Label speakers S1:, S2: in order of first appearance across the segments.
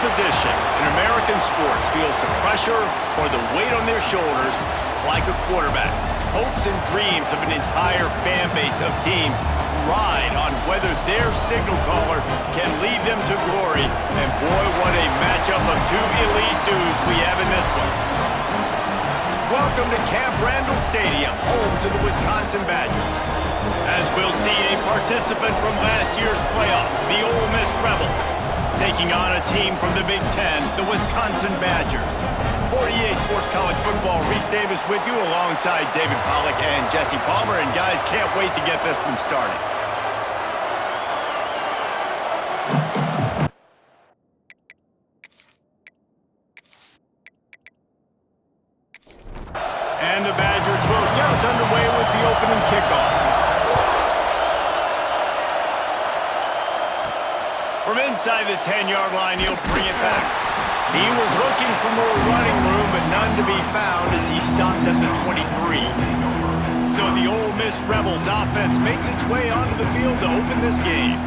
S1: position in American sports feels the pressure or the weight on their shoulders like a quarterback. Hopes and dreams of an entire fan base of teams ride on whether their signal caller can lead them to glory. And boy, what a matchup of two elite dudes we have in this one. Welcome to Camp Randall Stadium, home to the Wisconsin Badgers. As we'll see a participant from last year's playoff, the Ole Miss Rebels, taking on a team from the Big Ten, the Wisconsin Badgers. For EA Sports College Football, Reese Davis with you alongside David Pollack and Jesse Palmer. And guys, can't wait to get this one started. And the Badgers will get us underway with the opening kickoff. From inside the 10-yard line, he'll bring it back. He was looking for more running room, but none to be found as he stopped at the 23. So the Ole Miss Rebels offense makes its way onto the field to open this game.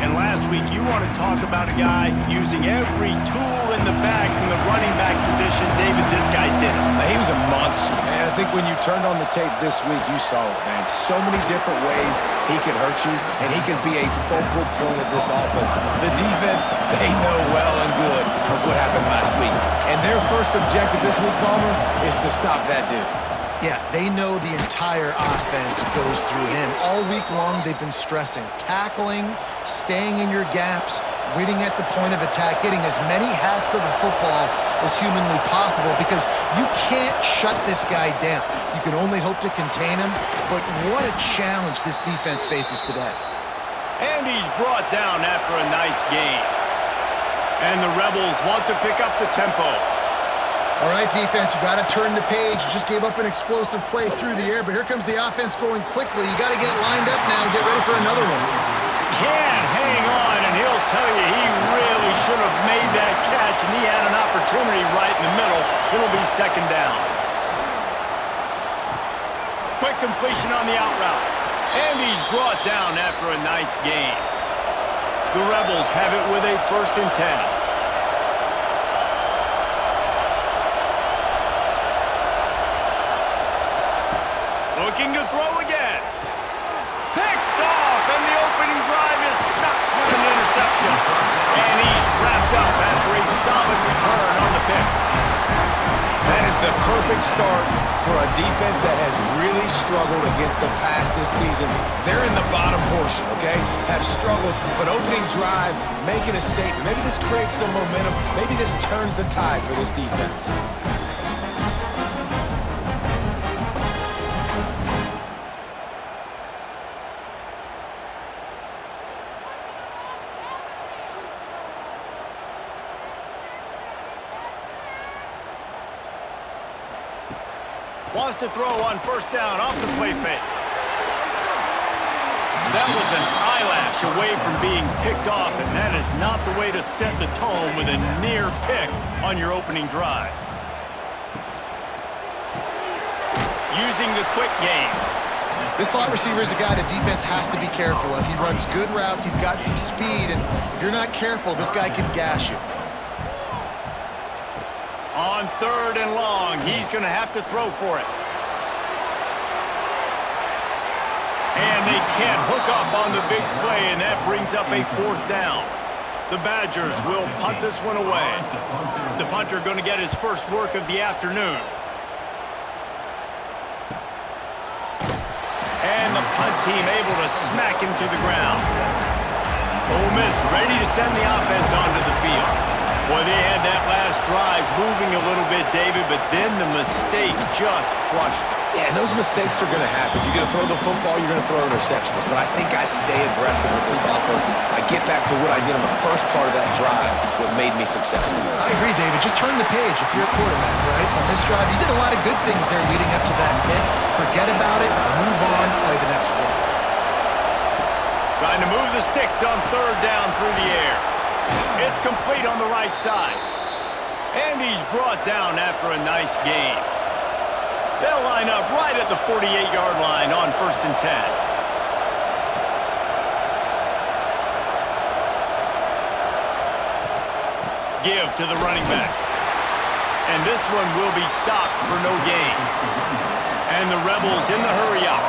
S1: And last week, you want to talk about a guy using every tool in the bag from the running back position. David, this guy did it.
S2: He was a monster, man. I think when you turned on the tape this week, you saw it, man. So many different ways he could hurt you, and he could be a focal point of this offense. The defense, they know well and good of what happened last week. And their first objective this week, Palmer, is to stop that dude.
S3: Yeah, they know the entire offense goes through him. All week long, they've been stressing tackling, staying in your gaps, waiting at the point of attack, getting as many hats to the football as humanly possible because you can't shut this guy down. You can only hope to contain him, but what a challenge this defense faces today.
S1: And he's brought down after a nice gain. And the Rebels want to pick up the tempo.
S3: All right, defense, you got to turn the page. You just gave up an explosive play through the air, but here comes the offense going quickly. You got to get lined up now and get ready for another one.
S1: Can't hang on, and he'll tell you he really should have made that catch, and he had an opportunity right in the middle. It'll be second down. Quick completion on the out route. And he's brought down after a nice gain. The Rebels have it with a 1st and 10. Looking to throw again. Picked off, and the opening drive is stopped with an interception. And he's wrapped up after a solid return on the pick.
S2: That is the perfect start for a defense that has really struggled against the pass this season. They're in the bottom portion, okay? Have struggled, but opening drive, making a statement. Maybe this creates some momentum. Maybe this turns the tide for this defense.
S1: Wants to throw on 1st down off the play fake. That was an eyelash away from being picked off, and that is not the way to set the tone with a near pick on your opening drive. Using the quick game.
S3: This slot receiver is a guy the defense has to be careful of. He runs good routes, he's got some speed, and if you're not careful, this guy can gash you.
S1: On 3rd and long, he's going to have to throw for it. And they can't hook up on the big play, and that brings up a 4th down. The Badgers will punt this one away. The punter going to get his first work of the afternoon. And the punt team able to smack him to the ground. Ole Miss ready to send the offense onto the field. Boy, they had that last drive moving a little bit, David, but then the mistake just crushed them.
S2: Yeah, and those mistakes are going to happen. You're going to throw the football, you're going to throw interceptions. But I think I stay aggressive with this offense. I get back to what I did on the first part of that drive, what made me successful.
S3: I agree, David. Just turn the page if you're a quarterback, right? On this drive, you did a lot of good things there leading up to that pick. Forget about it, move on, play the next play.
S1: Trying to move the sticks on 3rd down through the air. It's complete on the right side. And he's brought down after a nice gain. They'll line up right at the 48-yard line on 1st and 10. give to the running back. And this one will be stopped for no gain. And the Rebels in the hurry up.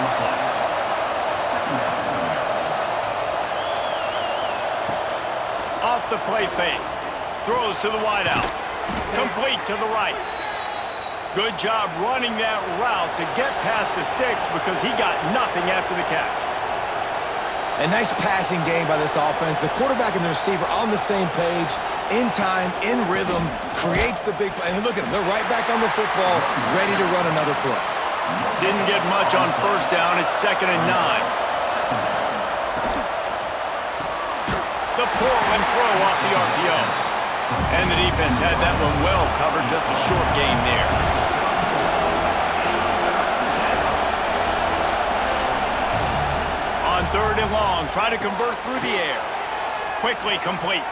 S1: Off the play fake. Throws to the wideout. Complete to the right. Good job running that route to get past the sticks because he got nothing after the catch.
S2: A nice passing game by this offense. The quarterback and the receiver on the same page, in time, in rhythm, creates the big play. And look at them. They're right back on the football, ready to run another play.
S1: Didn't get much on first down. It's 2nd and 9. The pull and throw off the RPO. And the defense had that one well covered, just a short gain there. On 3rd and long, try to convert through the air. Quickly complete.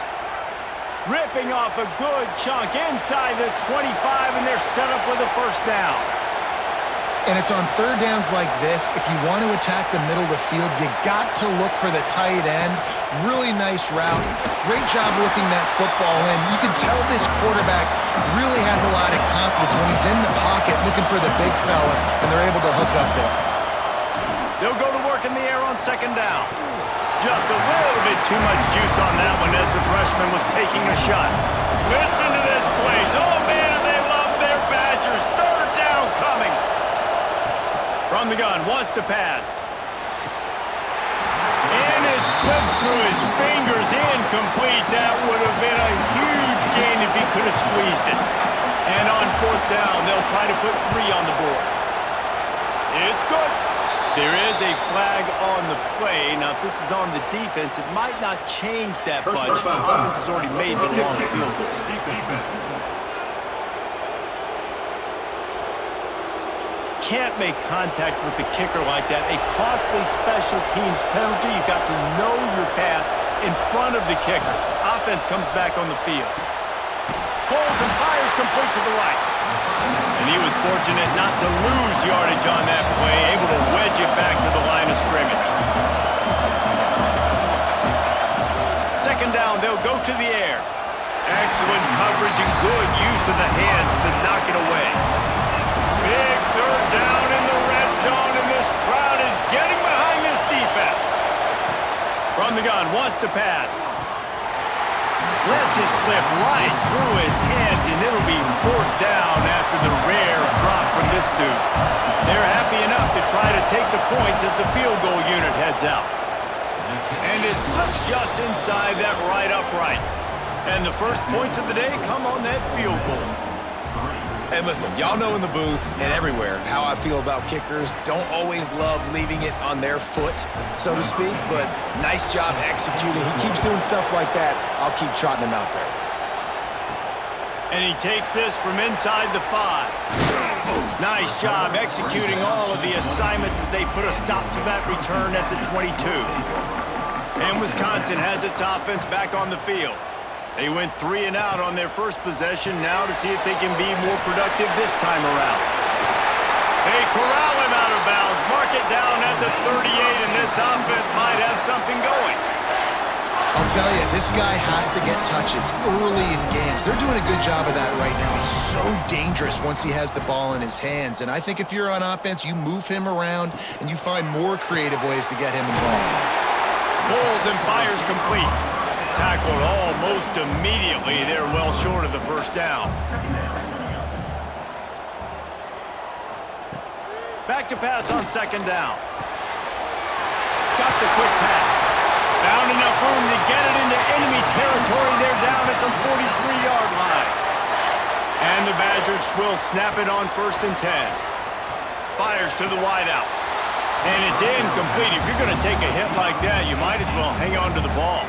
S1: Ripping off a good chunk inside the 25, and they're set up with a first down.
S3: And it's on 3rd downs like this, if you want to attack the middle of the field, you got to look for the tight end. Really nice route. Great job looking that football in. You can tell this quarterback really has a lot of confidence when he's in the pocket looking for the big fella, and they're able to hook up there.
S1: They'll go to work in the air on 2nd down. Just a little bit too much juice on that one as the freshman was taking a shot. Listen to this place. Oh, man, do they love their Badgers. 3rd down coming. From the gun, wants to pass. And it slips through his fingers, incomplete. That would have been a huge gain if he could have squeezed it. And on 4th down, they'll try to put 3 on the board. It's good. There is a flag on the play. Now, if this is on the defense, it might not change that much. Offense has already made the long field goal. Can't make contact with the kicker like that. A costly special teams penalty. You've got to know your path in front of the kicker. Offense comes back on the field. Pulls and fires complete to the right. And he was fortunate not to lose yardage on that play, able to wedge it back to the line of scrimmage. 2nd down, they'll go to the air. Excellent coverage and good use of the hands to knock it away. Big 3rd down in the red zone, and this crowd is getting behind this defense. From the gun, wants to pass. Lets it slip right through his hands, and it'll be 4th down after the rare drop from this dude. They're happy enough to try to take the points as the field goal unit heads out. And it slips just inside that right upright. And the first points of the day come on that field goal.
S2: And listen, y'all know in the booth and everywhere how I feel about kickers. Don't always love leaving it on their foot, so to speak, but nice job executing. He keeps doing stuff like that. I'll keep trotting him out there.
S1: And he takes this from inside the 5. Nice job executing all of the assignments as they put a stop to that return at the 22. And Wisconsin has its offense back on the field. They went 3 and out on their first possession now to see if they can be more productive this time around. They corral him out of bounds, mark it down at the 38, and this offense might have something going.
S3: I'll tell you, this guy has to get touches early in games. They're doing a good job of that right now. He's so dangerous once he has the ball in his hands. And I think if you're on offense, you move him around and you find more creative ways to get him involved.
S1: Pulls and fires complete. Tackled almost immediately. They're well short of the first down. Back to pass on 2nd down. Got the quick pass. Found enough room to get it into enemy territory. They're down at the 43-yard line. And the Badgers will snap it on 1st and 10. Fires to the wideout. And it's incomplete. If you're going to take a hit like that, you might as well hang on to the ball.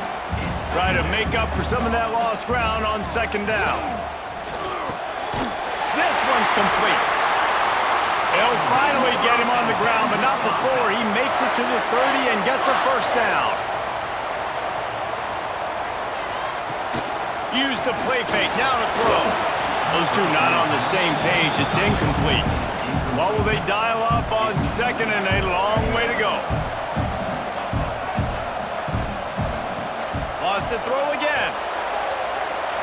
S1: Try to make up for some of that lost ground on 2nd down. This one's complete. They'll finally get him on the ground, but not before he makes it to the 30 and gets a first down. Use the play fake, now to throw. Those two not on the same page, it's incomplete. What will they dial up on 2nd and a long way to go? Lost to throw again.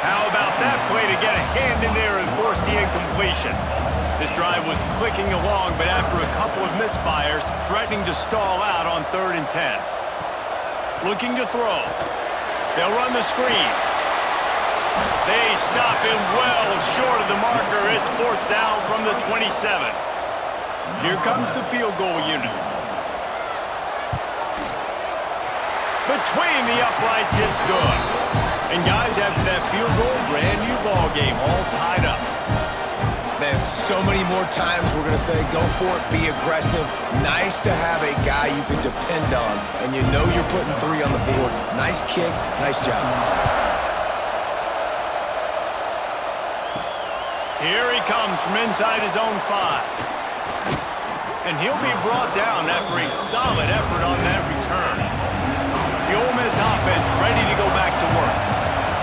S1: How about that play to get a hand in there and force the incompletion? This drive was clicking along, but after a couple of misfires, threatening to stall out on 3rd and 10. Looking to throw. They'll run the screen. They stop him well short of the marker. It's 4th down from the 27. Here comes the field goal unit. Between the uprights, it's good. And guys, after that field goal, brand new ball game, all tied up.
S2: Man, so many more times we're going to say, go for it, be aggressive. Nice to have a guy you can depend on, and you know you're putting 3 on the board. Nice kick, nice job.
S1: Here he comes from inside his own 5. And he'll be brought down after a solid effort on that return. The Ole Miss offense ready to go back to work.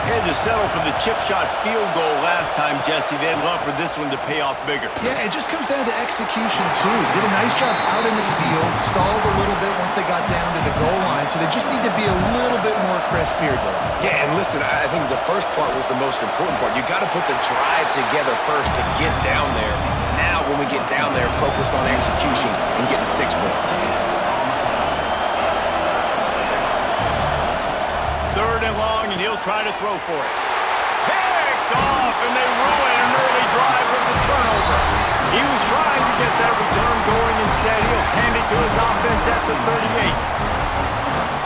S1: They had to settle for the chip shot field goal last time, Jesse. They'd love for this one to pay off bigger.
S3: Yeah, it just comes down to execution, too. Did a nice job out in the field, stalled a little bit once they got down to the goal line, so they just need to be a little bit more crisp here, though.
S2: Yeah, and listen, I think the first part was the most important part. You got to put the drive together first to get down there. Now, when we get down there, focus on execution and getting 6 points.
S1: 3rd and long, and he'll try to throw for it. Picked off, and they ruin an early drive with the turnover. He was trying to get that return going. Instead, he'll hand it to his offense at the 38.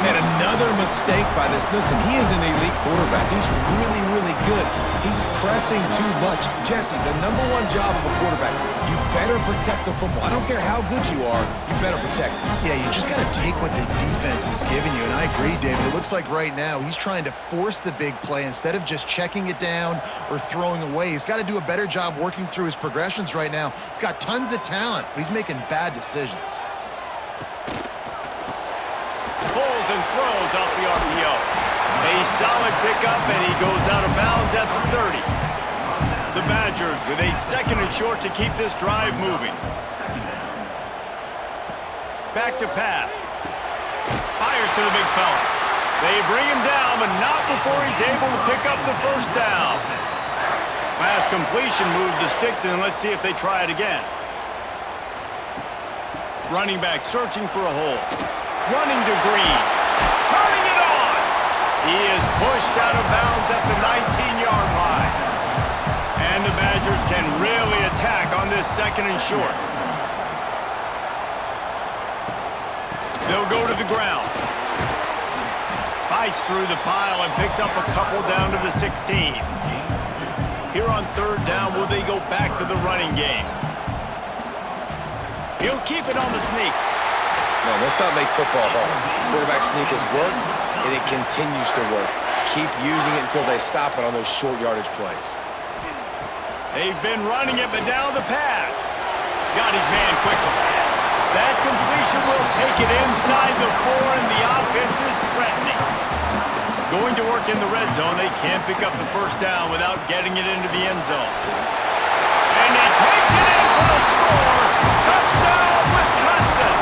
S2: And another mistake by this. Listen, he is an elite quarterback. He's really, really good. He's pressing too much. Jesse, the #1 job of a quarterback, you better protect the football. I don't care how good you are, you better protect it.
S3: Yeah, you just got to take what the defense is giving you, and I agree, David. It looks like right now he's trying to force the big play instead of just checking it down or throwing away. He's got to do a better job working through his progressions right now. He's got tons of talent, but he's making bad decisions.
S1: Pulls and throws off the RPO. A solid pickup, and he goes out of bounds at the 30. The Badgers with a 2nd and short to keep this drive moving. Back to pass. Fires to the big fella. They bring him down, but not before he's able to pick up the 1st down. Pass completion moved the sticks, and let's see if they try it again. Running back searching for a hole. Running to Green. Turning it on. He is pushed out of bounds at the 19-yard line. And the Badgers can really attack on this 2nd and short. They'll go to the ground. Fights through the pile and picks up a couple down to the 16. Here on 3rd down, will they go back to the running game? He'll keep it on the sneak.
S2: Man, let's not make football hard. Quarterback sneak has worked, and it continues to work. Keep using it until they stop it on those short yardage plays.
S1: They've been running it, but now the pass. Got his man quickly. That completion will take it inside the 4, and the offense is threatening. Going to work in the red zone, they can't pick up the 1st down without getting it into the end zone. And he takes it in for the score. Touchdown, Wisconsin.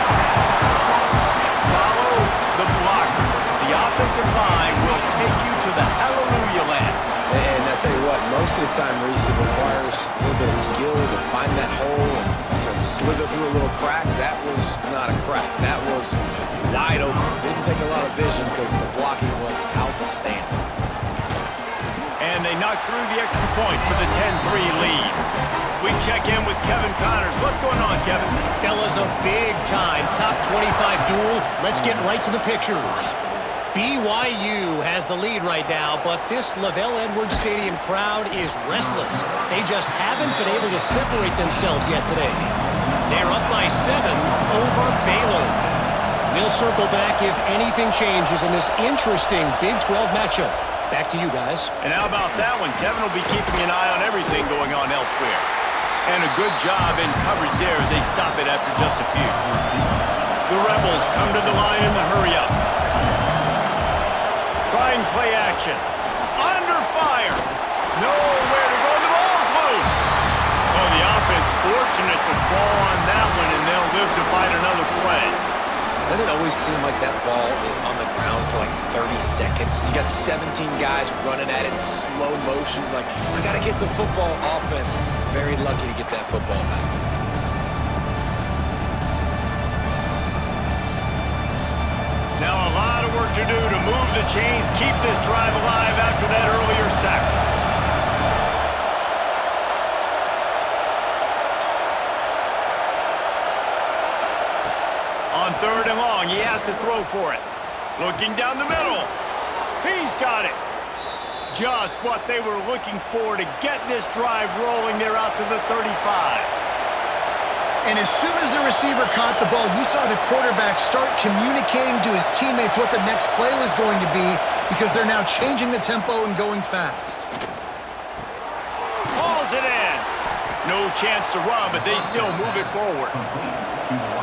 S1: Follow the blockers. The offensive line will take you to the hallelujah land.
S2: And I tell you what, most of the time, Reese, it requires a little bit of skill to find that hole and slither through a little crack. That was not a crack. That was wide open. Didn't take a lot of vision because the blocking was outstanding.
S1: And they knocked through the extra point for the 10-3 lead. We check in with Kevin Connors. What's going on, Kevin?
S4: Fellas, a big-time top 25 duel. Let's get right to the pictures. BYU has the lead right now, but this LaVell Edwards Stadium crowd is restless. They just haven't been able to separate themselves yet today. They're up by 7 over Baylor. We'll circle back if anything changes in this interesting Big 12 matchup. Back to you guys.
S1: And how about that one? Kevin will be keeping an eye on everything going on elsewhere. And a good job in coverage there as they stop it after just a few. The Rebels come to the line in the hurry-up. Trying play action. Under fire. Nowhere to go. The ball's loose. Oh, the offense fortunate to fall on that one, and they'll live to fight another play.
S2: Doesn't it always seem like that ball is on the ground for like 30 seconds? You got 17 guys running at it in slow motion. Like, I got to get the football. Offense, very lucky to get that football back.
S1: Now a lot of work to do to move the chains, keep this drive alive after that earlier sack. On 3rd and long, he has to throw for it. Looking down the middle. He's got it. Just what they were looking for to get this drive rolling there out to the 35.
S3: And as soon as the receiver caught the ball, you saw the quarterback start communicating to his teammates what the next play was going to be because they're now changing the tempo and going fast.
S1: Hauls it in. No chance to run, but they still move it forward.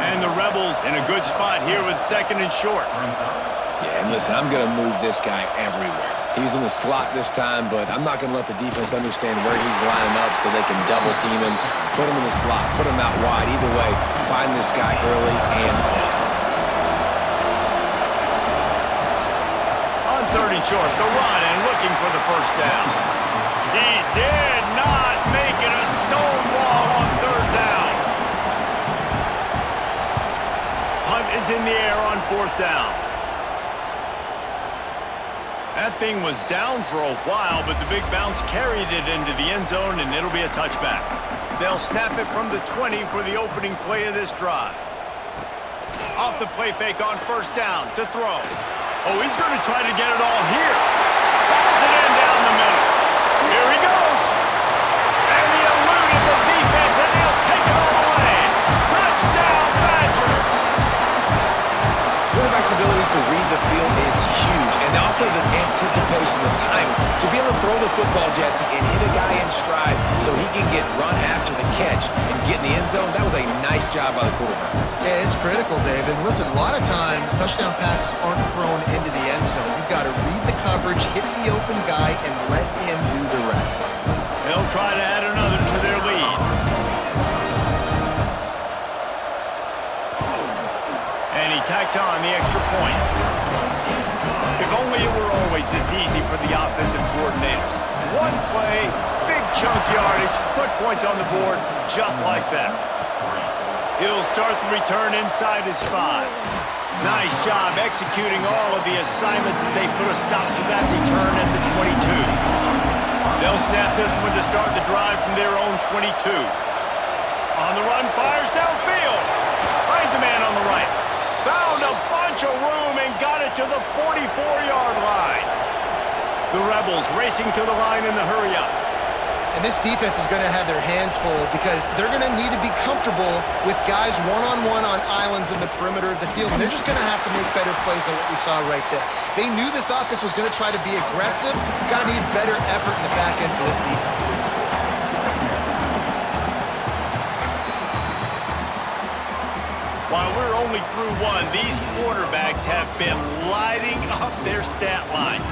S1: And the Rebels in a good spot here with 2nd and short.
S2: Yeah, and listen, I'm going to move this guy everywhere. He's in the slot this time, but I'm not going to let the defense understand where he's lining up so they can double team him, put him in the slot, put him out wide. Either way, find this guy early and often.
S1: On 3rd and short, the run and looking for the first down. He did not make it a stonewall on 3rd down. Punt is in the air on 4th down. That thing was down for a while, but the big bounce carried it into the end zone, and it'll be a touchback. They'll snap it from the 20 for the opening play of this drive. Off the play fake on 1st down to throw. Oh, he's going to try to get it all here. Balls it in down the middle. Here he goes. And he eluded the defense, and he'll take it all away. Touchdown, Badger.
S2: Quarterback's abilities to read the field is huge, and also the anticipation, the time to be able to throw the football, Jesse, and hit a guy in stride so he can get run after the catch and get in the end zone. That was a nice job by the quarterback.
S3: Yeah, it's critical, Dave. And listen, a lot of times touchdown passes aren't thrown into the end zone. You've got to read the coverage, hit the open guy, and let him do the rest.
S1: They'll try to add another to their lead. And he tacks on the extra point. If only it were always this easy for the offensive coordinators. One play, big chunk yardage, put points on the board just like that. He'll start the return inside his 5. Nice job executing all of the assignments as they put a stop to that return at the 22. They'll snap this one to start the drive from their own 22. On the run, fires downfield. Finds a man on the right. Found a bunch of room and got it to the 44-yard line. The Rebels racing to the line in the hurry-up.
S3: And this defense is going to have their hands full because they're going to need to be comfortable with guys one-on-one on islands in the perimeter of the field. And they're just going to have to make better plays than what we saw right there. They knew this offense was going to try to be aggressive. Got to need better effort in the back end for this defense moving forward.
S1: While we're only through one, these quarterbacks have been lighting up their stat line.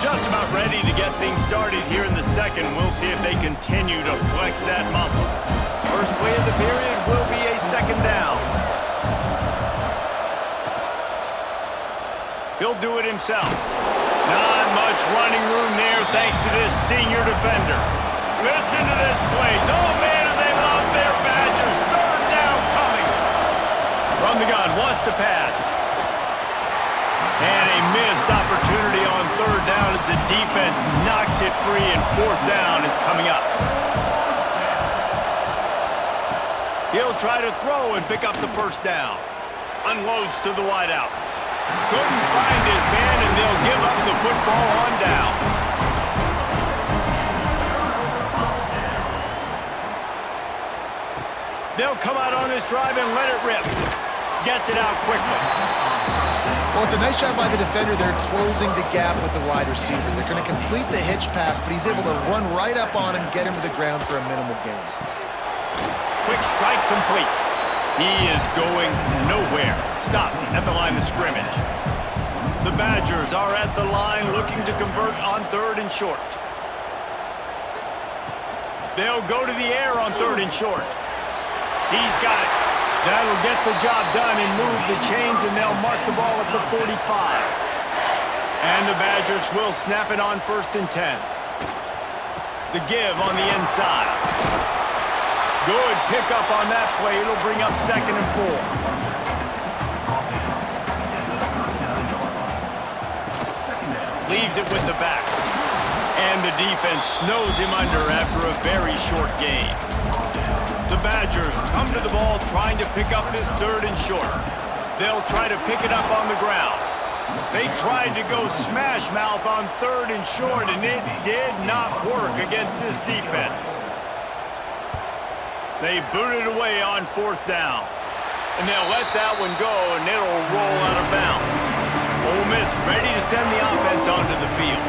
S1: Just about ready to get things started here in the second. We'll see if they continue to flex that muscle. First play of the period will be a 2nd down. He'll do it himself. Not much running room there thanks to this senior defender. Listen to this place. Oh, man, do they love their Badgers. 3rd down coming. From the gun, wants to pass. And a missed opportunity on 3rd down as the defense knocks it free, and 4th down is coming up. He'll try to throw and pick up the 1st down. Unloads to the wideout. Couldn't find his man, and they'll give up the football on downs. They'll come out on this drive and let it rip. Gets it out quickly.
S3: Well, it's a nice job by the defender. They're closing the gap with the wide receiver. They're going to complete the hitch pass, but he's able to run right up on him, get him to the ground for a minimal gain.
S1: Quick strike complete. He is going nowhere. Stop at the line of scrimmage. The Badgers are at the line looking to convert on 3rd and short. They'll go to the air on 3rd and short. He's got it. That'll get the job done and move the chains, and they'll mark the ball at the 45. And the Badgers will snap it on 1st and 10. The give on the inside. Good pickup on that play. It'll bring up 2nd and 4. Leaves it with the back. And the defense snows him under after a very short gain. The Badgers come to the ball trying to pick up this 3rd and short. They'll try to pick it up on the ground. They tried to go smash mouth on 3rd and short, and it did not work against this defense. They boot it away on 4th down. And they'll let that one go, and it'll roll out of bounds. Ole Miss ready to send the offense onto the field.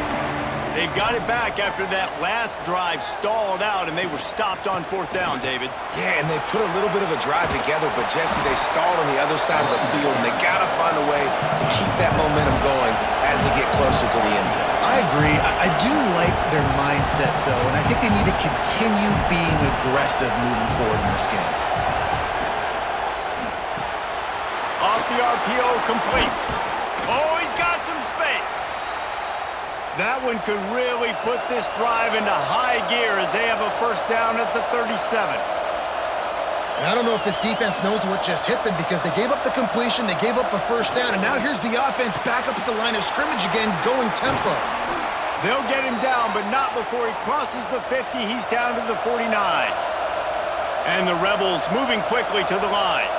S1: They've got it back after that last drive stalled out, and they were stopped on 4th down, David.
S2: Yeah, and they put a little bit of a drive together, but, Jesse, they stalled on the other side of the field, and they got to find a way to keep that momentum going as they get closer to the end zone.
S3: I agree. I do like their mindset, though, and I think they need to continue being aggressive moving forward in this game.
S1: Off the RPO, complete. Oh, he's got some space. That one could really put this drive into high gear as they have a 1st down at the 37.
S3: And I don't know if this defense knows what just hit them because they gave up the completion, they gave up a 1st down, and now here's the offense back up at the line of scrimmage again, going tempo.
S1: They'll get him down, but not before he crosses the 50. He's down to the 49. And the Rebels moving quickly to the line.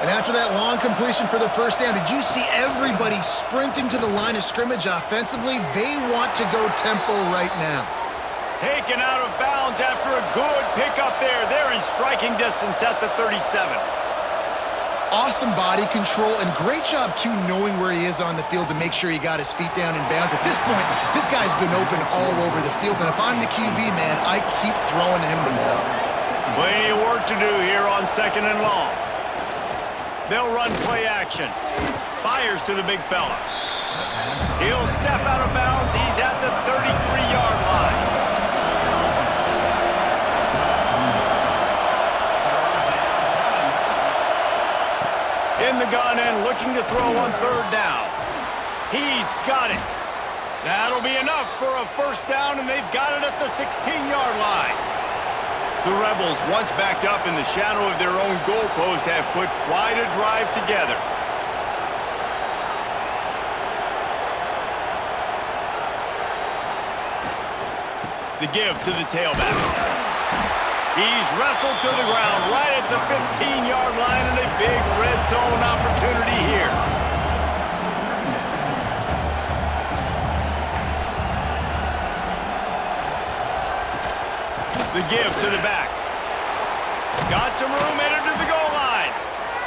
S3: And after that long completion for the 1st down, did you see everybody sprinting to the line of scrimmage offensively? They want to go tempo right now.
S1: Taken out of bounds after a good pickup there. They're in striking distance at the 37.
S3: Awesome body control and great job, too, knowing where he is on the field to make sure he got his feet down in bounds. At this point, this guy's been open all over the field, and if I'm the QB, man, I keep throwing him the ball.
S1: Plenty of work to do here on 2nd and long. They'll run play action. Fires to the big fella. He'll step out of bounds. He's at the 33-yard line. In the gun and looking to throw on 3rd down. He's got it. That'll be enough for a 1st down, and they've got it at the 16-yard line. The Rebels, once backed up in the shadow of their own goalpost, have put quite a drive together. The give to the tailback. He's wrestled to the ground right at the 15-yard line, and a big red zone opportunity here. The give to the back. Got some room, headed to the goal line.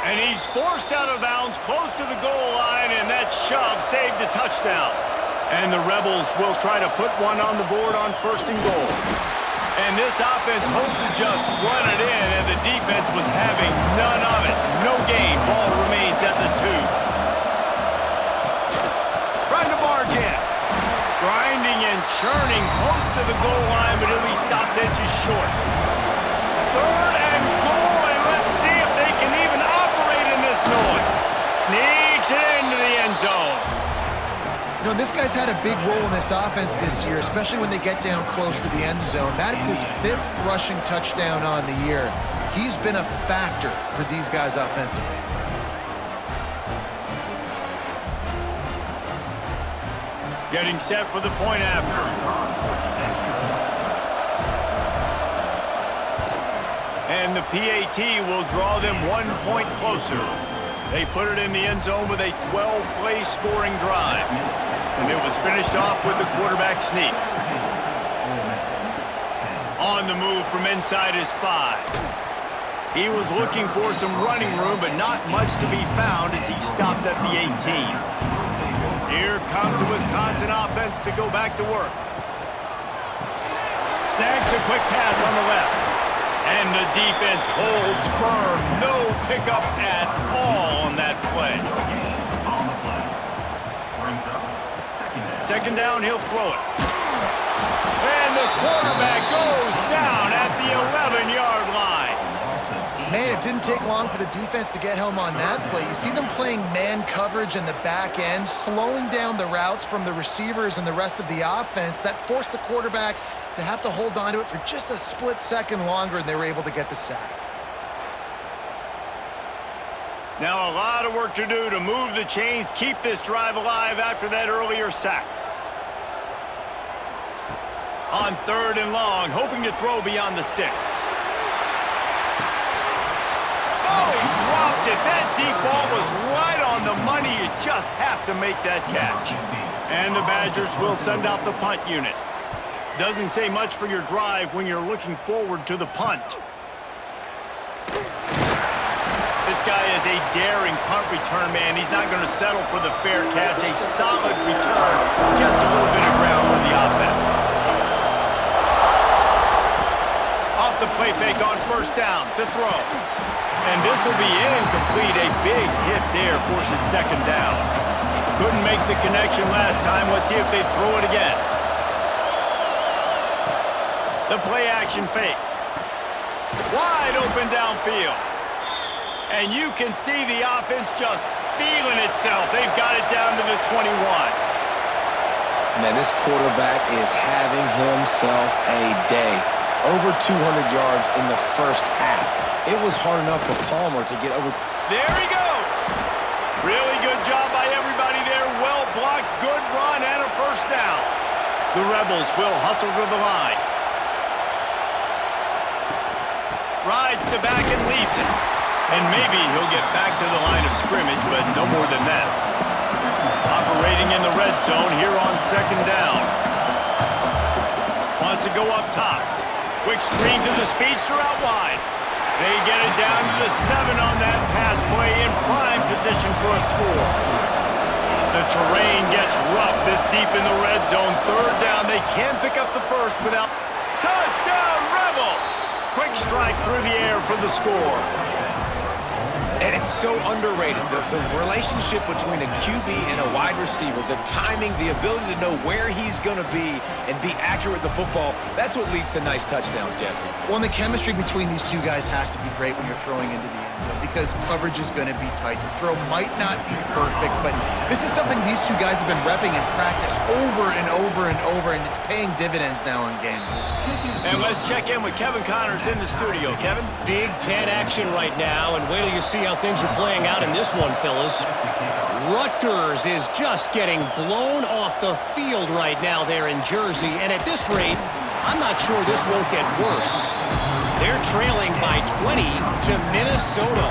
S1: And he's forced out of bounds close to the goal line, and that shove saved a touchdown. And the Rebels will try to put one on the board on 1st and goal. And this offense hoped to just run it in, and the defense was having none of it. No gain. Ball remains at the 2. Trying to barge in. Grinding and churning close to the goal line, but he'll be stopped inches short. 3rd and goal, and let's see if they can even operate in this noise. Sneaks it into the end zone.
S3: You know, this guy's had a big role in this offense this year, especially when they get down close to the end zone. That's his 5th rushing touchdown on the year. He's been a factor for these guys offensively.
S1: Getting set for the point after. And the PAT will draw them 1 point closer. They put it in the end zone with a 12-play scoring drive. And it was finished off with the quarterback sneak. On the move from inside his 5. He was looking for some running room, but not much to be found as he stopped at the 18. Here comes the Wisconsin offense to go back to work. Snags a quick pass on the left. And the defense holds firm. No pickup at all on that play. Second down, he'll throw it. And the quarterback goes down at the 11-yard line.
S3: Man, it didn't take long for the defense to get home on that play. You see them playing man coverage in the back end, slowing down the routes from the receivers and the rest of the offense. That forced the quarterback to have to hold on to it for just a split second longer, and they were able to get the sack.
S1: Now a lot of work to do to move the chains, keep this drive alive after that earlier sack. On 3rd and long, hoping to throw beyond the sticks. Oh, he dropped it. That deep ball was right on the money. You just have to make that catch. And the Badgers will send out the punt unit. Doesn't say much for your drive when you're looking forward to the punt. This guy is a daring punt return man. He's not going to settle for the fair catch. A solid return gets a little bit of ground for the offense. Off the play fake on 1st down to throw. And this will be incomplete. A big hit there forces 2nd down. Couldn't make the connection last time. Let's see if they throw it again. The play action fake. Wide open downfield. And you can see the offense just feeling itself. They've got it down to the 21.
S2: Man, this quarterback is having himself a day. Over 200 yards in the first half. It was hard enough for Palmer to get over.
S1: There he goes. Really good job by everybody there. Well blocked, good run, and a 1st down. The Rebels will hustle to the line. Rides the back and leaves it. And maybe he'll get back to the line of scrimmage, but no more than that. Operating in the red zone here on 2nd down. Wants to go up top. Quick screen to the speedster out wide. They get it down to the 7 on that pass play in prime position for a score. The terrain gets rough this deep in the red zone. 3rd down. They can pick up the first without... Touchdown, Rebels! Quick strike through the air for the score.
S2: And it's so underrated. The relationship between a QB and a wide receiver, the timing, the ability to know where he's going to be and be accurate with the football, that's what leads to nice touchdowns, Jesse.
S3: Well, and the chemistry between these two guys has to be great when you're throwing into the end zone because coverage is going to be tight. The throw might not be perfect, but this is something these two guys have been repping in practice over and over and over, and it's paying dividends now on game.
S1: And let's check in with Kevin Connors in the studio. Kevin?
S4: Big Ten action right now, and wait till you see how things are playing out in this one, fellas. Rutgers is just getting blown off the field right now there in Jersey, and at this rate, I'm not sure this won't get worse. They're trailing by 20 to Minnesota.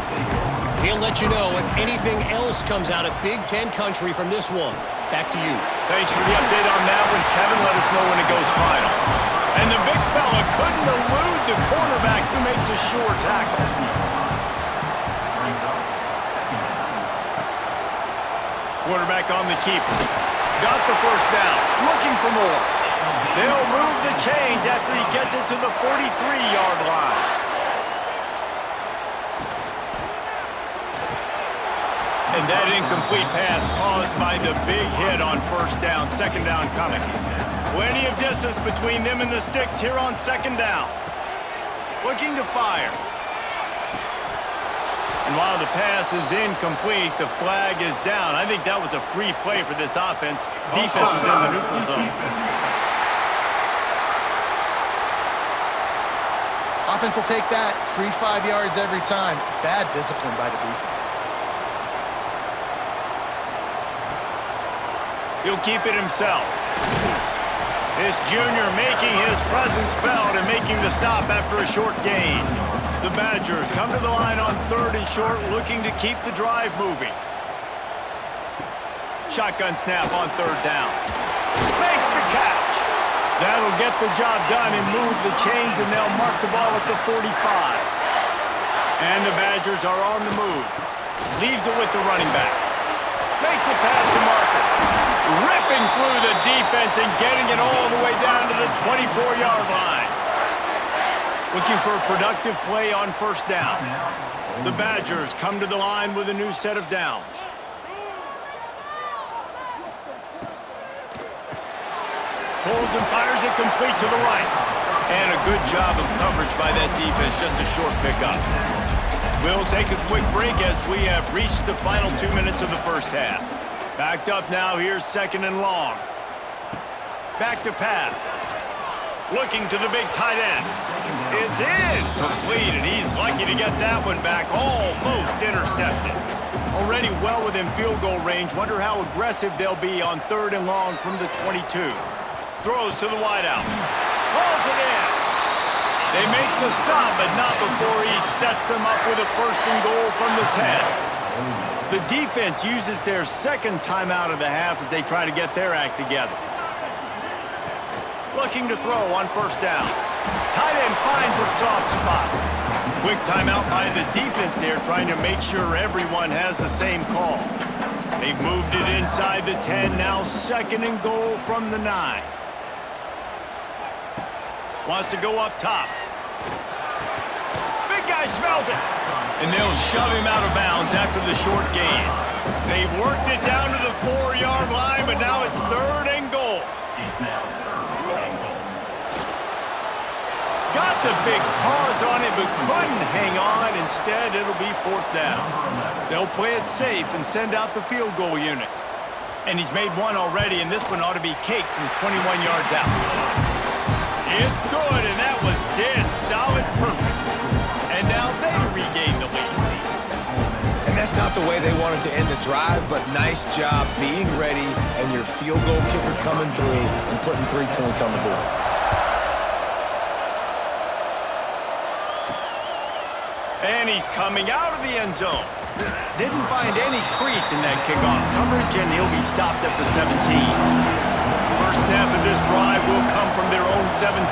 S4: He'll let you know if anything else comes out of Big Ten country from this one. Back to you.
S1: Thanks for the update on that one, Kevin. Let us know when it goes final. And the big fella couldn't elude the cornerback who makes a sure tackle. Quarterback on the keeper. Got the 1st down. Looking for more. They'll move the chains after he gets it to the 43-yard line. And that incomplete pass caused by the big hit on 1st down. 2nd down coming. Plenty of distance between them and the sticks here on 2nd down. Looking to fire. And while the pass is incomplete, the flag is down. I think that was a free play for this offense. Defense was in the neutral zone.
S3: Offense will take that. 3-5 yards every time. Bad discipline by the defense.
S1: He'll keep it himself. This junior making his presence felt and making the stop after a short gain. The Badgers come to the line on 3rd and short, looking to keep the drive moving. Shotgun snap on 3rd down. Makes the catch. That'll get the job done and move the chains, and they'll mark the ball at the 45. And the Badgers are on the move. Leaves it with the running back. Makes a pass to Marker. Ripping through the defense and getting it all the way down to the 24-yard line. Looking for a productive play on 1st down. The Badgers come to the line with a new set of downs. Pulls and fires it complete to the right. And a good job of coverage by that defense, just a short pickup. We'll take a quick break as we have reached the final 2 minutes of the first half. Backed up now, here's 2nd and long. Back to pass. Looking to the big tight end. It's in. Complete, and he's lucky to get that one back. Almost intercepted. Already well within field goal range. Wonder how aggressive they'll be on 3rd and long from the 22. Throws to the wideout. Pulls it in. They make the stop, but not before he sets them up with a 1st and goal from the 10. The defense uses their 2nd timeout of the half as they try to get their act together. Looking to throw on 1st down. Tight end finds a soft spot. Quick timeout by the defense there, trying to make sure everyone has the same call. They've moved it inside the 10, now 2nd and goal from the 9. Wants to go up top. Big guy smells it. And they'll shove him out of bounds after the short gain. They've worked it down to the 4-yard line, but now it's 3rd and goal. Got the big paws on it, but couldn't hang on. Instead, it'll be 4th down. They'll play it safe and send out the field goal unit. And he's made one already, and this one ought to be cake from 21 yards out. It's good, and that was dead solid perfect. And now they regain the lead.
S2: And that's not the way they wanted to end the drive, but nice job being ready and your field goal kicker coming through and putting 3 points on the board.
S1: And he's coming out of the end zone. Didn't find any crease in that kickoff coverage, and he'll be stopped at the 17. First snap of this drive will come from their own 17.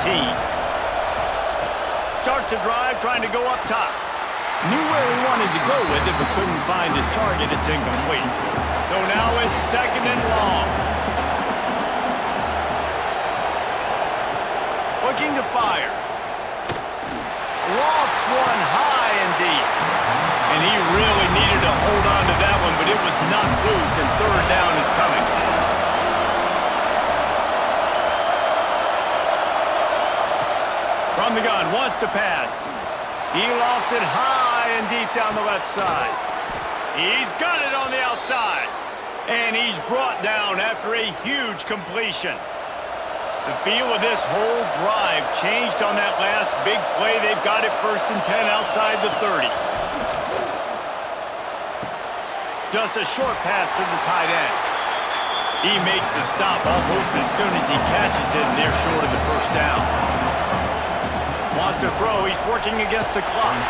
S1: Starts a drive trying to go up top. Knew where he wanted to go with it, but couldn't find his target. It's incomplete. So now it's 2nd and long. Looking to fire. Lofts one high and deep. And he really needed to hold on to that one, but it was knocked loose, and 3rd down is coming. From the gun, wants to pass. He lofts it high and deep down the left side. He's got it on the outside. And he's brought down after a huge completion. The feel of this whole drive changed on that last big play. They've got it 1st and 10 outside the 30. Just a short pass to the tight end. He makes the stop almost as soon as he catches it, and they're short of the 1st down. Wants to throw. He's working against the clock.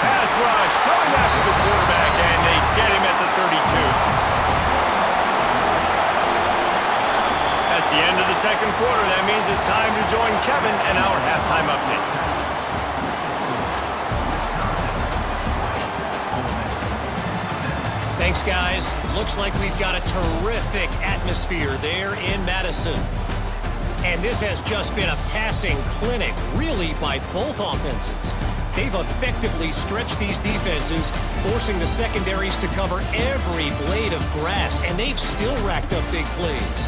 S1: Pass rush coming after the quarterback, and they get him at the 32. That's the end of the 2nd quarter. That means it's time to join Kevin and our halftime update.
S4: Thanks, guys. Looks like we've got a terrific atmosphere there in Madison. And this has just been a passing clinic, really, by both offenses. They've effectively stretched these defenses, forcing the secondaries to cover every blade of grass, and they've still racked up big plays.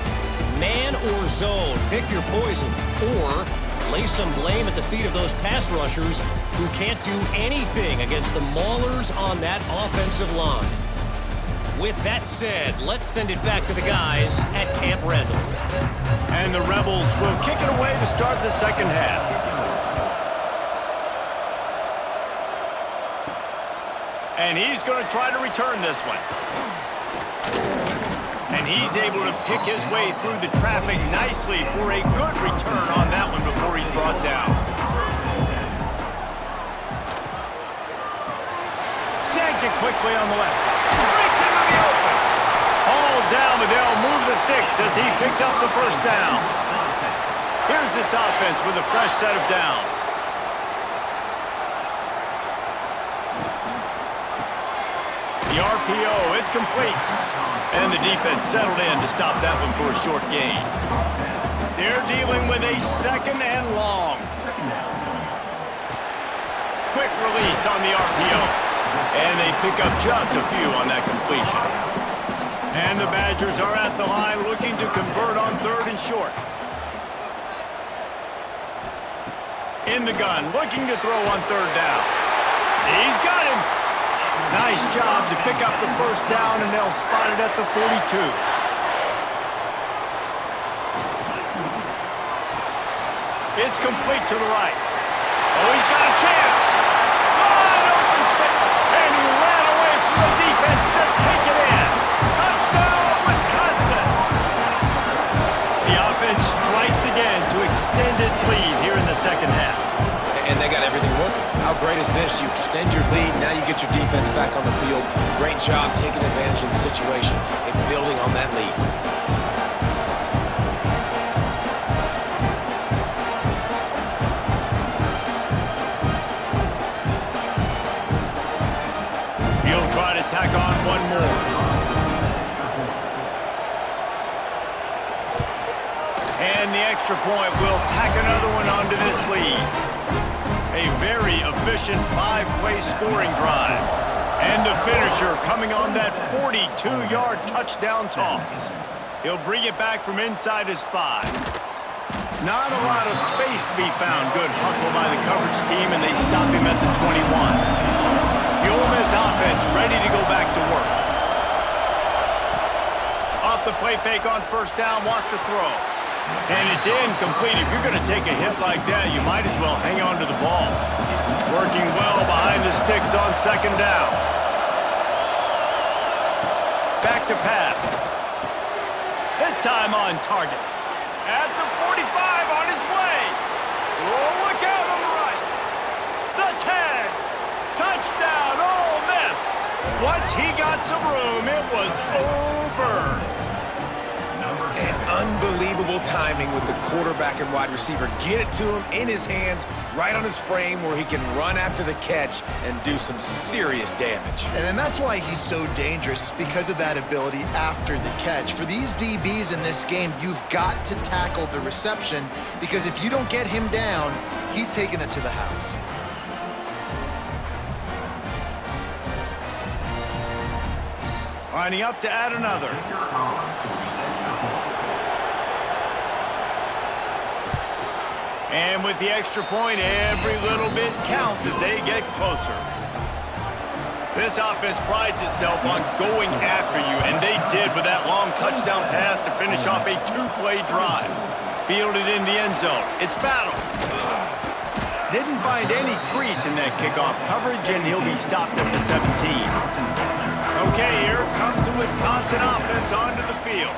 S4: Man or zone, pick your poison, or lay some blame at the feet of those pass rushers who can't do anything against the maulers on that offensive line. With that said, let's send it back to the guys at Camp Randall.
S1: And the Rebels will kick it away to start the 2nd half. And he's going to try to return this one. And he's able to pick his way through the traffic nicely for a good return on that one before he's brought down. Snags it quickly on the left. Breaks into the open. All down, but they'll move the sticks as he picks up the 1st down. Here's this offense with a fresh set of downs. The RPO, it's complete. And the defense settled in to stop that one for a short gain. They're dealing with a 2nd and long. Quick release on the RPO. And they pick up just a few on that completion. And the Badgers are at the line looking to convert on 3rd and short. In the gun, looking to throw on third down. He's got him. Nice job to pick up the first down, and they'll spot it at the 42. It's complete to the right. Oh, he's got a chance. Wide open space. And he ran away from the defense to take it in. Touchdown, Wisconsin. The offense strikes again to extend its lead here in the second half.
S2: And they got everything working. How great is this? You extend your lead, now you get your defense back on the field. Great job taking advantage of the situation and building on that lead.
S1: He'll try to tack on one more. And the extra point will tack another one onto this lead. A very efficient 5-play scoring drive. And the finisher coming on that 42-yard touchdown toss. He'll bring it back from inside his 5. Not a lot of space to be found. Good hustle by the coverage team, and they stop him at the 21. The Ole Miss offense ready to go back to work. Off the play fake on first down, wants to throw. And it's incomplete. If you're going to take a hit like that, you might as well hang on to the ball. Working well behind the sticks on second down. Back to pass. This time on target. At the 45 on his way. Oh, look out on the right. The tag. Touchdown, Ole Miss. Once he got some room, it was over.
S2: And unbelievable timing with the quarterback and wide receiver. Get it to him in his hands, right on his frame where he can run after the catch and do some serious damage.
S3: And then that's why he's so dangerous, because of that ability after the catch. For these DBs in this game, you've got to tackle the reception, because if you don't get him down, he's taking it to the house.
S1: Lining up to add another. And with the extra point, every little bit counts as they get closer. This offense prides itself on going after you, and they did with that long touchdown pass to finish off a 2-play drive. Fielded in the end zone. It's battle. Didn't find any crease in that kickoff coverage, and he'll be stopped at the 17. Okay, here comes the Wisconsin offense onto the field.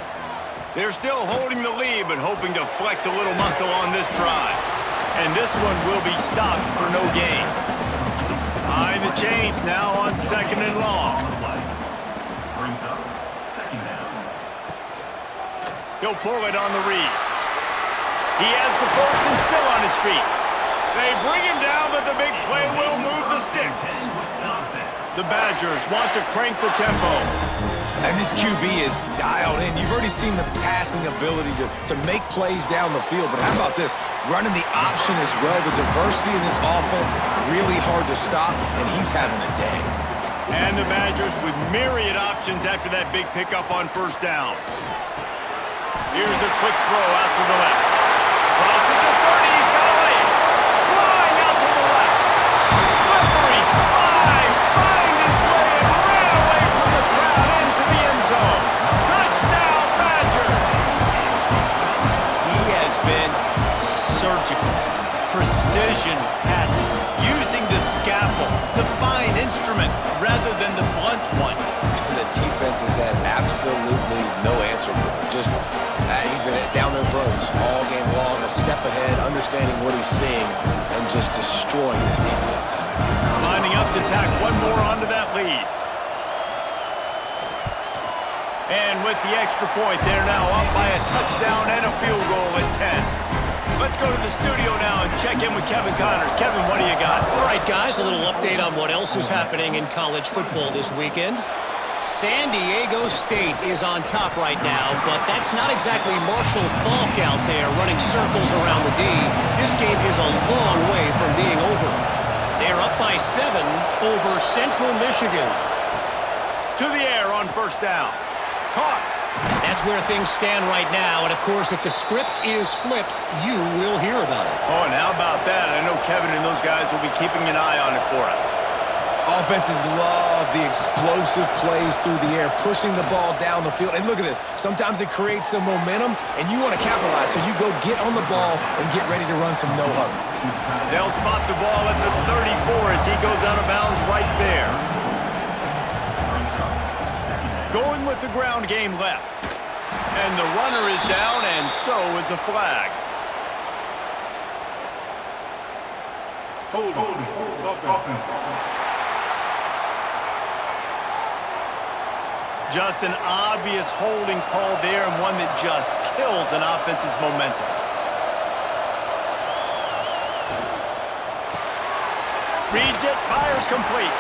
S1: They're still holding the lead, but hoping to flex a little muscle on this drive. And this one will be stopped for no gain. Behind the chains now on second and long. He'll pull it on the read. He has the first and still on his feet. They bring him down, but the big play will move the sticks. The Badgers want to crank the tempo.
S2: And this QB is dialed in. You've already seen the passing ability to make plays down the field. But how about this? Running the option as well. The diversity in this offense, really hard to stop, and he's having a day.
S1: And the Badgers with myriad options after that big pickup on first down. Here's a quick throw out to the left. Crosses the 30. He's got a lane. Flying out to the left. Slippery slide. Find his way and ran away from the crowd into the end zone. Touchdown, Badgers. He has been surgical. Precision passes. Using the scalpel, the fine instrument, rather than the blunt one.
S2: And the defense has had absolutely no answer for him. Just, he's been down their throats all game long, a step ahead, understanding what he's seeing, and just destroying this defense.
S1: Lining up to tack one more onto that lead. And with the extra point, they're now up by a touchdown and a field goal at 10. Let's go to the studio now and check in with Kevin Connors. Kevin, what do you got?
S4: All right, guys, a little update on what else is happening in college football this weekend. San Diego State is on top right now, but that's not exactly Marshall Faulk out there running circles around the D. This game is a long way from being over. They're up by 7 over Central Michigan.
S1: To the air on first down. Caught.
S4: That's where things stand right now. And, of course, if the script is flipped, you will hear about it.
S1: Oh, and how about that? I know Kevin and those guys will be keeping an eye on it for us.
S2: Offenses love the explosive plays through the air, pushing the ball down the field. And look at this. Sometimes it creates some momentum, and you want to capitalize. So you go get on the ball and get ready to run some no-huddle.
S1: They'll spot the ball at the 34 as he goes out of bounds right there. Going with the ground game left. And the runner is down, and so is a flag. Just an obvious holding call there, and one that just kills an offense's momentum. Reads it, fires complete.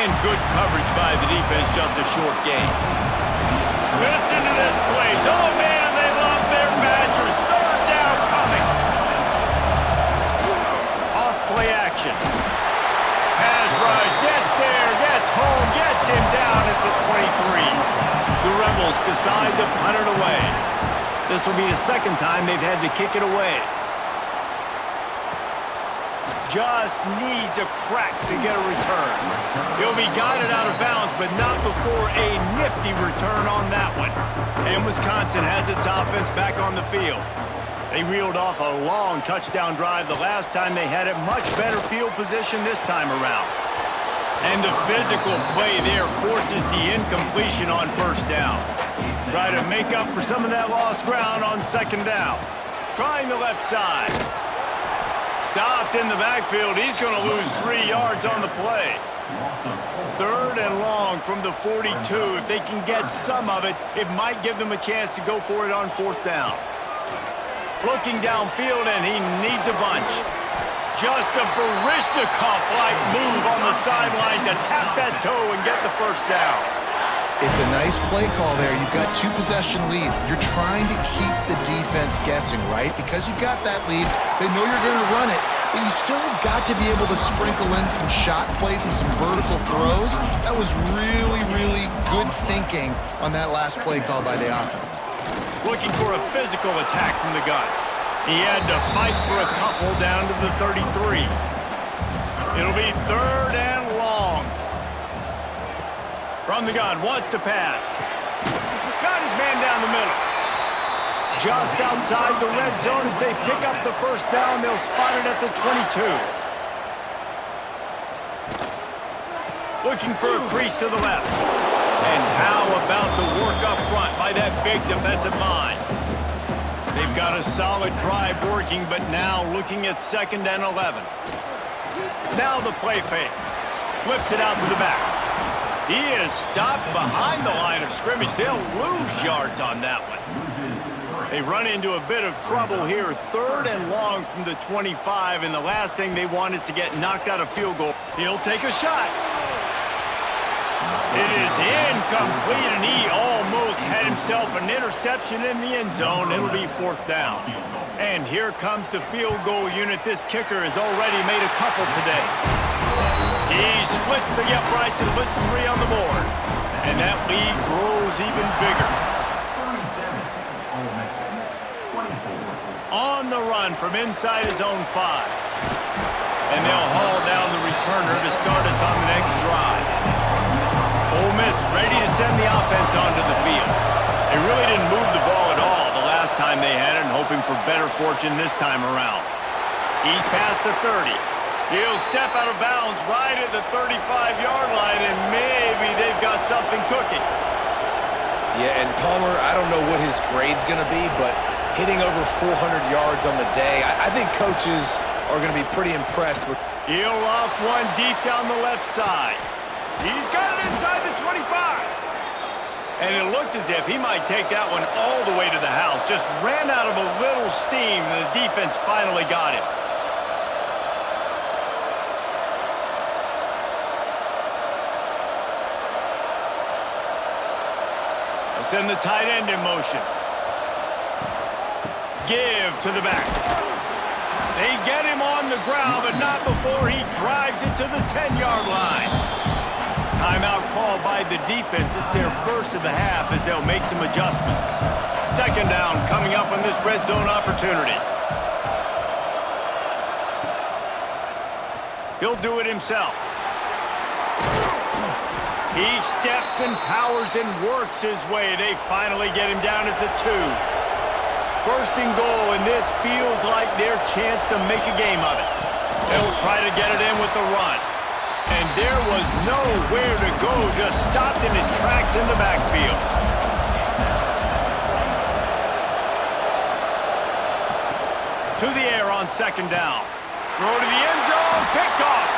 S1: And good coverage by the defense, just a short gain. Listen to this place. Oh, man, they love their Badgers. Third down coming. Off play action. Pass rush, gets there, gets home, gets him down at the 23. The Rebels decide to punt it away. This will be the second time they've had to kick it away. Just needs a crack to get a return. He'll be guided out of bounds, but not before a nifty return on that one. And Wisconsin has its offense back on the field. They reeled off a long touchdown drive the last time they had it. Much better field position this time around. And the physical play there forces the incompletion on first down. Try to make up for some of that lost ground on second down. Trying the left side. Stopped in the backfield. He's going to lose 3 yards on the play. Third and long from the 42. If they can get some of it, it might give them a chance to go for it on fourth down. Looking downfield, and he needs a bunch. Just a Barishnikov-like move on the sideline to tap that toe and get the first down.
S3: It's a nice play call there. You've got 2-possession lead. You're trying to keep the defense guessing, right? Because you've got that lead, they know you're going to run it, but you still have got to be able to sprinkle in some shot plays and some vertical throws. That was really, really good thinking on that last play call by the offense.
S1: Looking for a physical attack from the gun. He had to fight for a couple down to the 33. It'll be third and long. From the gun, wants to pass. Got his man down the middle. Just outside the red zone as they pick up the first down. They'll spot it at the 22. Looking for a crease to the left. And how about the work up front by that big defensive line? They've got a solid drive working, but now looking at 2nd and 11. Now the play fake. Flips it out to the back. He is stopped behind the line of scrimmage. They'll lose yards on that one. They run into a bit of trouble here. 3rd and long from the 25, and the last thing they want is to get knocked out of field goal. He'll take a shot. It is incomplete, and he almost had himself an interception in the end zone. It'll be 4th down. And here comes the field goal unit. This kicker has already made a couple today. He splits the uprights and puts 3 on the board. And that lead grows even bigger. On the run from inside his own 5. And they'll haul down the returner to start us on the next drive. Ole Miss ready to send the offense onto the field. They really didn't move the ball at all the last time they had it, and hoping for better fortune this time around. He's past the 30. He'll step out of bounds right at the 35-yard line, and maybe they've got something cooking.
S2: Yeah, and Palmer, I don't know what his grade's going to be, but hitting over 400 yards on the day, I think coaches are going to be pretty impressed with.
S1: He'll loft one deep down the left side. He's got it inside the 25. And it looked as if he might take that one all the way to the house. Just ran out of a little steam, and the defense finally got him. They'll send the tight end in motion. Give to the back. They get him on the ground, but not before he drives it to the 10-yard line. Timeout called by inside the defense. It's their first of the half as they'll make some adjustments. Second down coming up on this red zone opportunity. He'll do it himself. He steps and powers and works his way. They finally get him down at the 2. First and goal, and this feels like their chance to make a game of it. They'll try to get it in with the run. And there was nowhere to go, just stopped in his tracks in the backfield. To the air on second down. Throw to the end zone, picked off.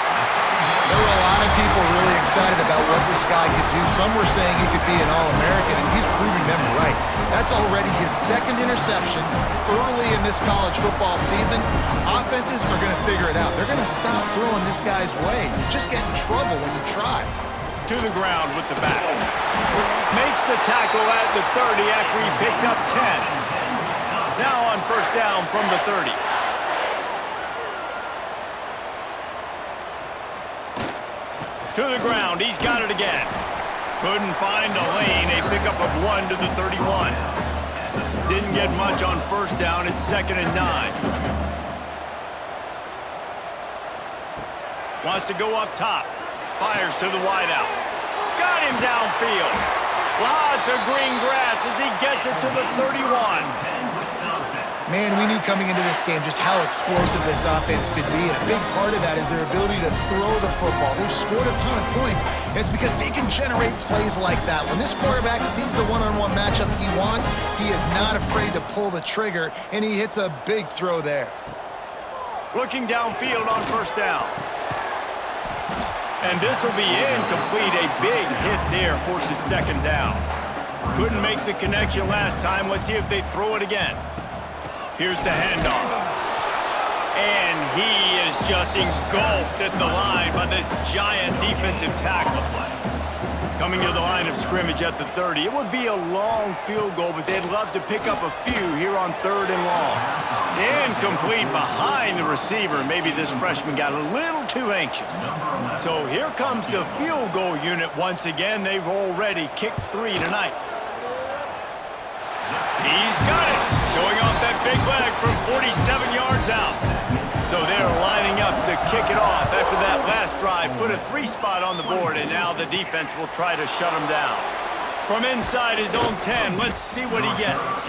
S3: There were a lot of people really excited about what this guy could do. Some were saying he could be an All-American, and he's proving them right. That's already his second interception early in this college football season. Offenses are going to figure it out. They're going to stop throwing this guy's way. You just get in trouble when you try.
S1: To the ground with the back. Makes the tackle at the 30 after he picked up 10. Now on first down from the 30. To the ground, he's got it again. Couldn't find a lane, a pickup of 1 to the 31. Didn't get much on first down, it's 2nd and 9. Wants to go up top. Fires to the wideout. Got him downfield. Lots of green grass as he gets it to the 31.
S3: Man, we knew coming into this game just how explosive this offense could be, and a big part of that is their ability to throw the football. They've scored a ton of points, and it's because they can generate plays like that. When this quarterback sees the one-on-one matchup he wants, he is not afraid to pull the trigger, and he hits a big throw there.
S1: Looking downfield on first down. And this will be incomplete. A big hit there forces second down. Couldn't make the connection last time. Let's see if they throw it again. Here's the handoff. And he is just engulfed at the line by this giant defensive tackle. Coming to the line of scrimmage at the 30. It would be a long field goal, but they'd love to pick up a few here on 3rd and long. Incomplete behind the receiver. Maybe this freshman got a little too anxious. So here comes the field goal unit once again. They've already kicked 3 tonight. He's got it, showing off that big leg from 47 yards out. So they're lining up to kick it off after that last drive. Put a 3 spot on the board, and now the defense will try to shut him down. From inside his own 10, let's see what he gets.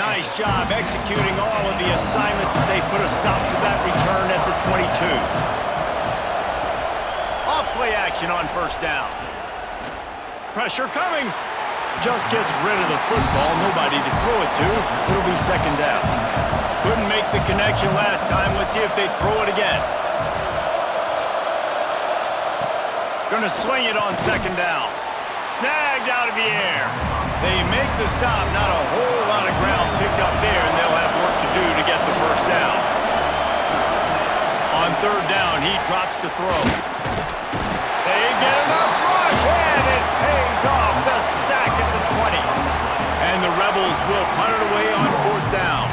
S1: Nice job executing all of the assignments as they put a stop to that return at the 22. Off play action on first down. Pressure coming. Just gets rid of the football, nobody to throw it to. It'll be second down. Couldn't make the connection last time. Let's see if they throw it again. Gonna swing it on second down. Snagged out of the air. They make the stop. Not a whole lot of ground picked up there, and they'll have work to do to get the first down. On third down, he drops to throw. They get enough rush, and it pays off. The sack at the 20. And the Rebels will punt it away on fourth down.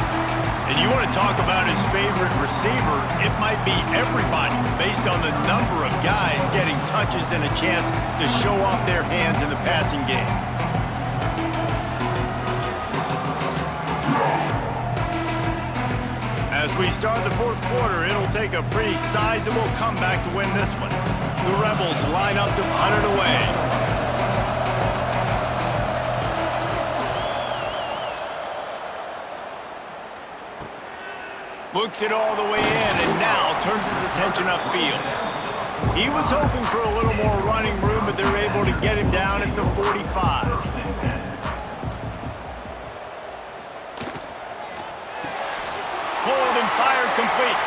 S1: And you want to talk about his favorite receiver, it might be everybody based on the number of guys getting touches and a chance to show off their hands in the passing game. As we start the fourth quarter, it'll take a pretty sizable comeback to win this one. The Rebels line up to punt it away. Looks it all the way in and now turns his attention upfield. He was hoping for a little more running room, but they're able to get him down at the 45. Hold and fired complete.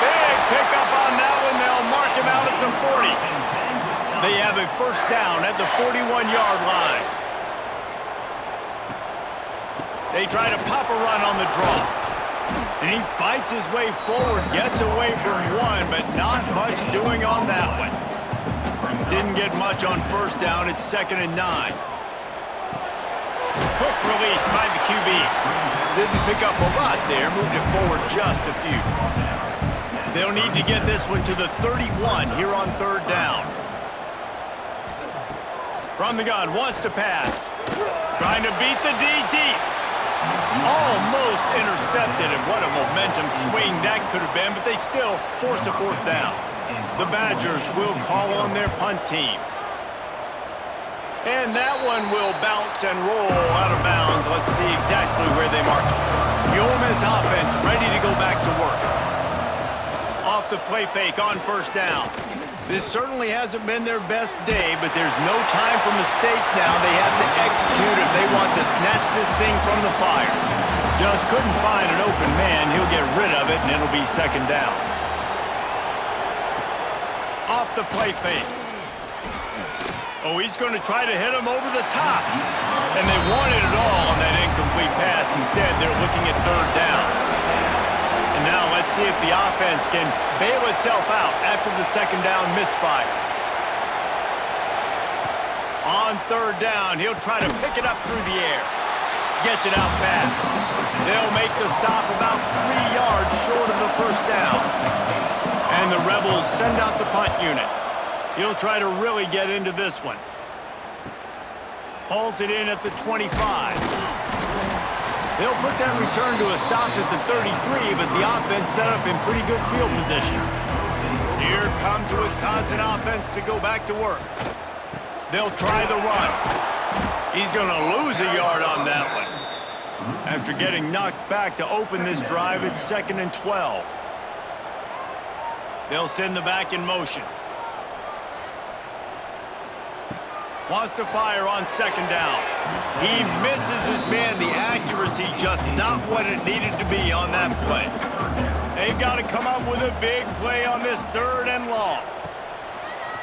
S1: Big pickup on that one. They'll mark him out at the 40. They have a first down at the 41-yard line. They try to pop a run on the draw. And he fights his way forward, gets away from one, but not much doing on that one. Didn't get much on first down. It's 2nd and 9. Quick release by the QB. Didn't pick up a lot there, moved it forward just a few. They'll need to get this one to the 31 here on third down. From the gun, wants to pass. Trying to beat the D deep. Almost intercepted, and what a momentum swing that could have been, but they still force a fourth down. The Badgers will call on their punt team. And that one will bounce and roll out of bounds. Let's see exactly where they mark it. The Ole Miss offense ready to go back to work. Off the play fake on first down. This certainly hasn't been their best day, but there's no time for mistakes now. They have to execute if they want to snatch this thing from the fire. Just couldn't find an open man. He'll get rid of it, and it'll be second down. Off the play fake. Oh, he's going to try to hit him over the top. And they wanted it all on that incomplete pass. Instead, they're looking at third down. And now let's see if the offense can bail itself out after the second down misfire. On third down, he'll try to pick it up through the air. Gets it out fast. They'll make the stop about 3 yards short of the first down. And the Rebels send out the punt unit. He'll try to really get into this one. Hauls it in at the 25. They'll put that return to a stop at the 33, but the offense set up in pretty good field position. Here comes the Wisconsin offense to go back to work. They'll try the run. He's going to lose a yard on that one. After getting knocked back to open this drive, it's 2nd and 12. They'll send the back in motion. Wants to fire on second down. He misses his man. The accuracy just not what it needed to be on that play. They've got to come up with a big play on this 3rd and long.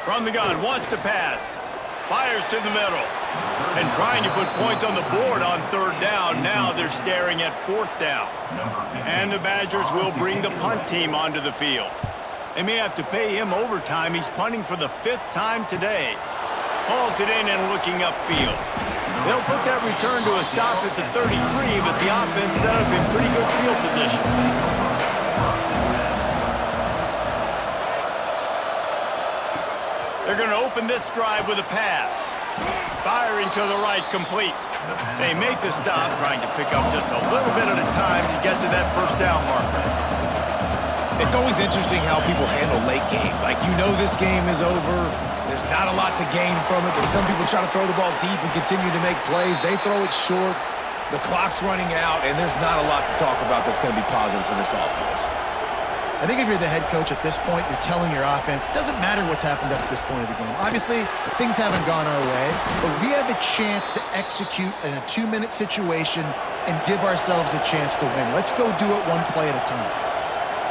S1: From the gun, wants to pass. Fires to the middle. And trying to put points on the board on 3rd down. Now they're staring at 4th down. And the Badgers will bring the punt team onto the field. They may have to pay him overtime. He's punting for the 5th time today. Hauls it in and looking upfield. They'll put that return to a stop at the 33, but the offense set up in pretty good field position. They're going to open this drive with a pass. Firing to the right, complete. They make the stop, trying to pick up just a little bit at a time to get to that first down marker.
S2: It's always interesting how people handle late game. Like, you know this game is over. There's not a lot to gain from it, but some people try to throw the ball deep and continue to make plays. They throw it short. The clock's running out, and there's not a lot to talk about that's going to be positive for this offense.
S3: I think if you're the head coach at this point, you're telling your offense, it doesn't matter what's happened up at this point of the game. Obviously, things haven't gone our way, but we have a chance to execute in a 2-minute situation and give ourselves a chance to win. Let's go do it one play at a time.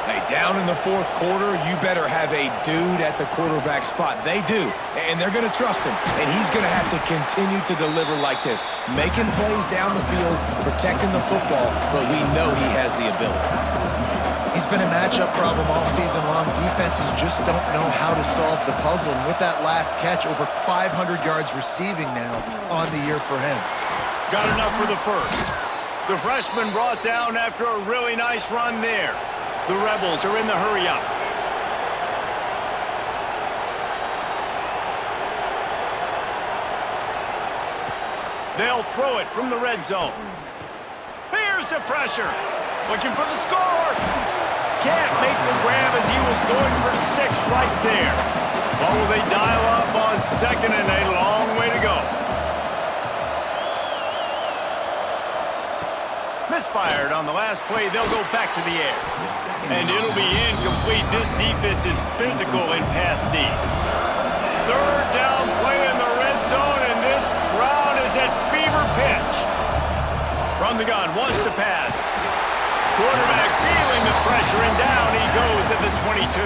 S2: Hey, down in the 4th quarter, you better have a dude at the quarterback spot. They do, and they're going to trust him, and he's going to have to continue to deliver like this, making plays down the field, protecting the football, but we know he has the ability.
S3: He's been a matchup problem all season long. Defenses just don't know how to solve the puzzle, and with that last catch, over 500 yards receiving now on the year for him.
S1: Got enough for the first. The freshman brought down after a really nice run there. The Rebels are in the hurry-up. They'll throw it from the red zone. Here's the pressure. Looking for the score. Can't make the grab as he was going for 6 right there. What will they dial up on 2nd and a long way to go? Misfired on the last play. They'll go back to the air. And it'll be incomplete. This defense is physical in pass D. 3rd down play in the red zone, and this crowd is at fever pitch. From the gun, wants to pass. Quarterback feeling the pressure, and down he goes at the 22.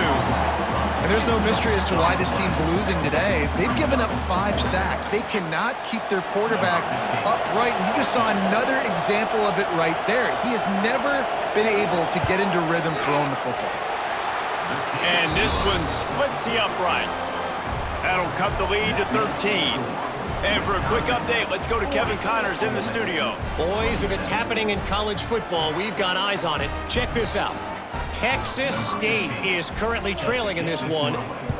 S3: And there's no mystery as to why this team's losing today. They've given up 5 sacks. They cannot keep their quarterback upright. And you just saw another example of it right there. He has never been able to get into rhythm throwing the football.
S1: And this one splits the uprights. That'll cut the lead to 13. And for a quick update, let's go to Kevin Connors in the studio.
S4: Boys, if it's happening in college football, we've got eyes on it. Check this out. Texas State is currently trailing in this one,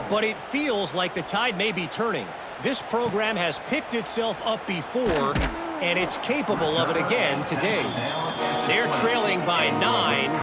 S4: but it feels like the tide may be turning. This program has picked itself up before, and it's capable of it again today. They're trailing by 9.